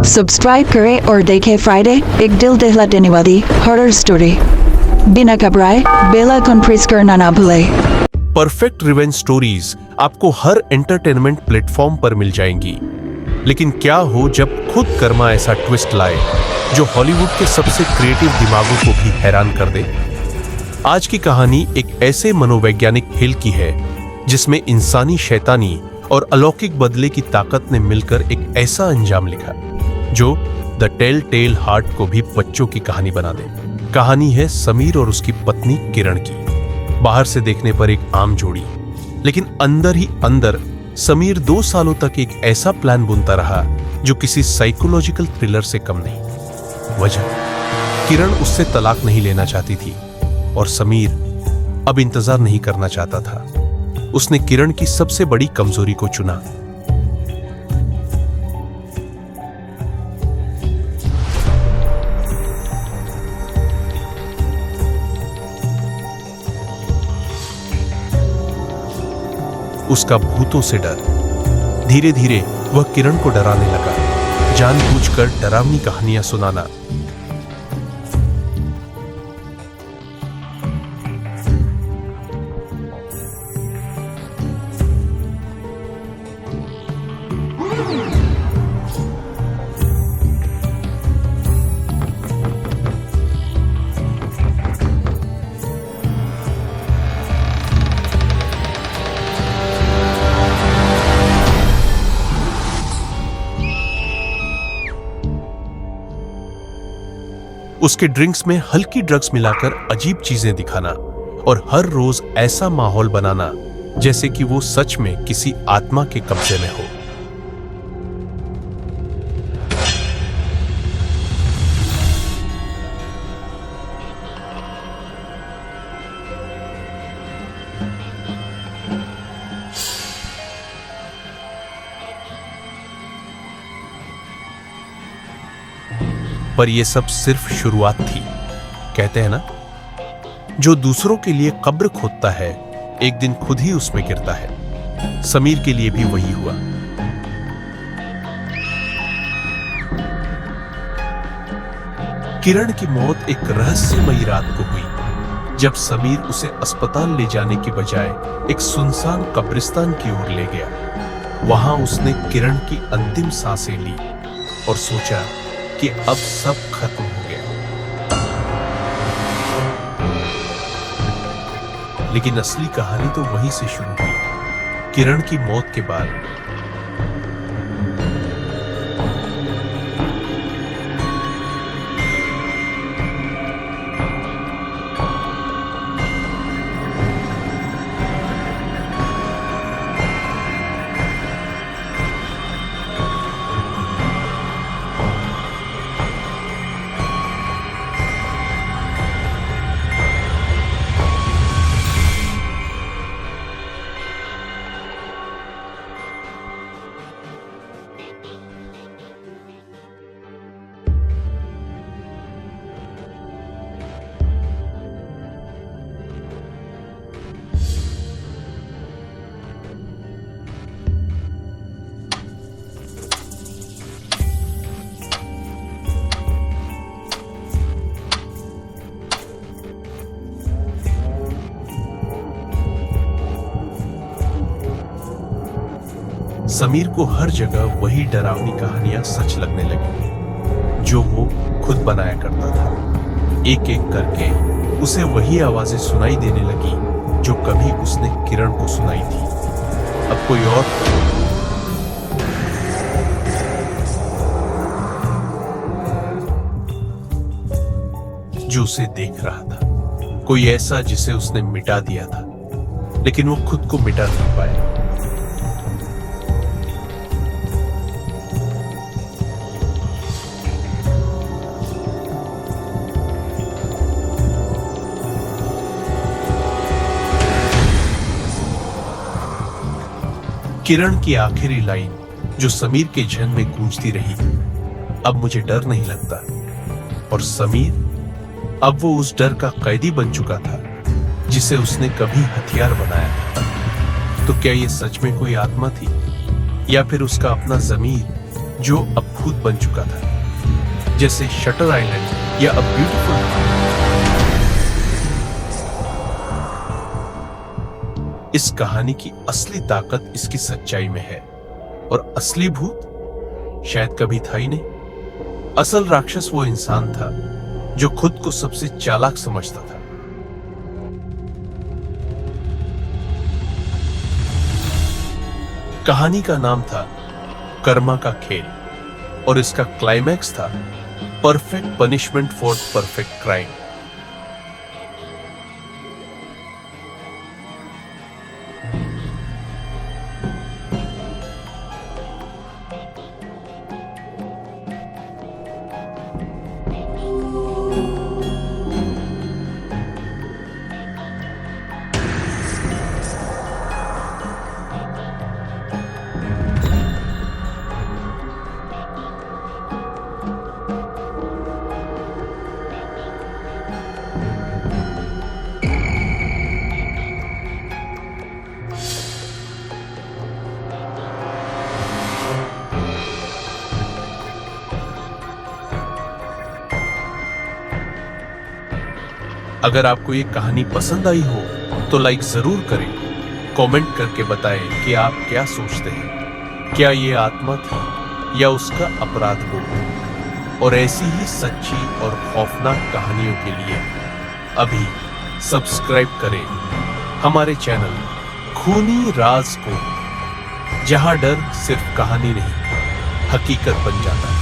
Subscribe करें और देखें फ्राइडे एक दिल दहला देने वाली हॉरर स्टोरी। बिना घबराए बेल आइकन प्रेस करना ना भूलें। परफेक्ट रिवेंज स्टोरीज आपको हर एंटरटेनमेंट प्लेटफॉर्म पर मिल जाएंगी, लेकिन क्या हो जब खुद कर्मा ऐसा ट्विस्ट लाए जो हॉलीवुड के सबसे क्रिएटिव दिमागों को भी हैरान कर दे। आज की कहानी एक ऐसे मनोवैज्ञानिक खेल की है जिसमें इंसानी शैतानी और अलौकिक बदले की ताकत ने मिलकर एक ऐसा अंजाम लिखा जो द टेल टेल हार्ट को भी बच्चों की कहानी बना दे। कहानी है समीर और उसकी पत्नी किरण की। बाहर से देखने पर एक आम जोड़ी, लेकिन अंदर ही अंदर समीर 2 सालों तक एक ऐसा प्लान बुनता रहा जो किसी साइकोलॉजिकल थ्रिलर से कम नहीं। वजह, किरण उससे तलाक नहीं लेना चाहती थी और समीर अब इंतजार नहीं करना चाहता था। उसने किरण की सबसे बड़ी कमजोरी को चुना। उसका भूतों से डर। धीरे धीरे वह किरण को डराने लगा, जानबूझकर डरावनी कहानियां सुनाना। उसके ड्रिंक्स में हल्की ड्रग्स मिलाकर अजीब चीजें दिखाना और हर रोज ऐसा माहौल बनाना जैसे कि वो सच में किसी आत्मा के कब्जे में हो। पर यह सब सिर्फ शुरुआत थी। कहते हैं ना, जो दूसरों के लिए कब्र खोदता है एक दिन खुद ही उसमें गिरता है। समीर के लिए भी वही हुआ। किरण की मौत एक रहस्यमयी रात को हुई जब समीर उसे अस्पताल ले जाने की बजाय एक सुनसान कब्रिस्तान की ओर ले गया। वहां उसने किरण की अंतिम सांसें ली और सोचा कि अब सब खत्म हो गया। लेकिन असली कहानी तो वहीं से शुरू हुई, किरण की मौत के बाद। समीर को हर जगह वही डरावनी कहानियां सच लगने लगी जो वो खुद बनाया करता था। एक एक करके उसे वही आवाजें सुनाई देने लगी जो कभी उसने किरण को सुनाई थी। अब कोई और जो उसे देख रहा था, कोई ऐसा जिसे उसने मिटा दिया था, लेकिन वो खुद को मिटा नहीं पाया। किरण की आखिरी लाइन जो समीर के जहन में गूंजती रही, अब मुझे डर नहीं लगता। और समीर अब वो उस डर का कैदी बन चुका था जिसे उसने कभी हथियार बनाया था। तो क्या ये सच में कोई आत्मा थी या फिर उसका अपना ज़मीर जो अब भूत बन चुका था, जैसे शटर आइलैंड या अ ब्यूटीफुल। इस कहानी की असली ताकत इसकी सच्चाई में है, और असली भूत शायद कभी था ही नहीं। असल राक्षस वो इंसान था जो खुद को सबसे चालाक समझता था। कहानी का नाम था कर्मा का खेल, और इसका क्लाइमैक्स था perfect punishment for perfect crime. अगर आपको ये कहानी पसंद आई हो तो लाइक जरूर करें, कमेंट करके बताएं कि आप क्या सोचते हैं। क्या ये आत्मा थी या उसका अपराध बोध? और ऐसी ही सच्ची और खौफनाक कहानियों के लिए अभी सब्सक्राइब करें हमारे चैनल खूनी राज को, जहां डर सिर्फ कहानी नहीं, हकीकत बन जाता है।